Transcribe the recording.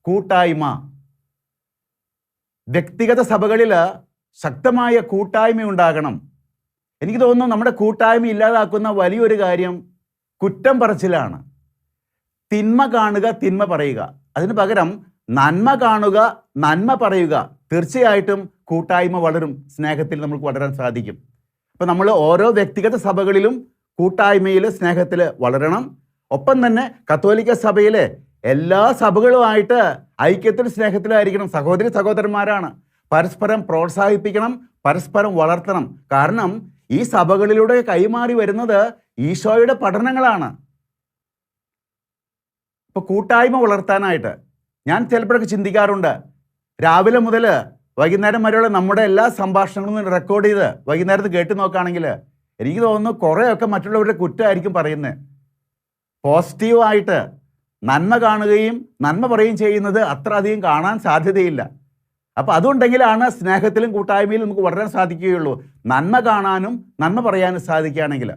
കൂട്ടായ്മ. വ്യക്തിഗത സഭകളിൽ ശക്തമായ കൂട്ടായ്മ ഉണ്ടാകണം. എനിക്ക് തോന്നുന്നു നമ്മുടെ കൂട്ടായ്മ ഇല്ലാതാക്കുന്ന വലിയൊരു കാര്യം കുറ്റം പറച്ചിലാണ്. തിന്മ കാണുക, തിന്മ പറയുക. അതിന് പകരം നന്മ കാണുക, നന്മ പറയുക. തീർച്ചയായിട്ടും കൂട്ടായ്മ വളരും, സ്നേഹത്തിൽ നമുക്ക് വളരാൻ സാധിക്കും. അപ്പോൾ നമ്മൾ ഓരോ വ്യക്തിഗത സഭകളിലും കൂട്ടായ്മയിൽ, സ്നേഹത്തിൽ വളരണം. ഒപ്പം തന്നെ കത്തോലിക്ക സഭയിലെ എല്ലാ സഭകളുമായിട്ട് ഐക്യത്തിൽ, സ്നേഹത്തിലായിരിക്കണം. സഹോദരി സഹോദരന്മാരാണ്. പരസ്പരം പ്രോത്സാഹിപ്പിക്കണം, പരസ്പരം വളർത്തണം. കാരണം ഈ സഭകളിലൂടെ കൈമാറി വരുന്നത് ഈശോയുടെ പഠനങ്ങളാണ്. ഇപ്പോൾ കൂട്ടായ്മ വളർത്താനായിട്ട് ഞാൻ ചിലപ്പോഴൊക്കെ ചിന്തിക്കാറുണ്ട്, രാവിലെ മുതൽ വൈകുന്നേരം വരെയുള്ള നമ്മുടെ എല്ലാ സംഭാഷണങ്ങളും റെക്കോർഡ് ചെയ്ത് വൈകുന്നേരത്ത് കേട്ട് നോക്കുകയാണെങ്കിൽ എനിക്ക് തോന്നുന്നു കുറേയൊക്കെ മറ്റുള്ളവരുടെ കുറ്റമായിരിക്കും പറയുന്നത്. പോസിറ്റീവായിട്ട് നന്മ കാണുകയും നന്മ പറയുകയും ചെയ്യുന്നത് അത്ര അധികം കാണാൻ സാധ്യതയില്ല. അപ്പോൾ അതുണ്ടെങ്കിലാണ് സ്നേഹത്തിലും കൂട്ടായ്മയിലും നമുക്ക് വളരാൻ സാധിക്കുകയുള്ളൂ. നന്മ കാണാനും നന്മ പറയാനും സാധിക്കുകയാണെങ്കിൽ.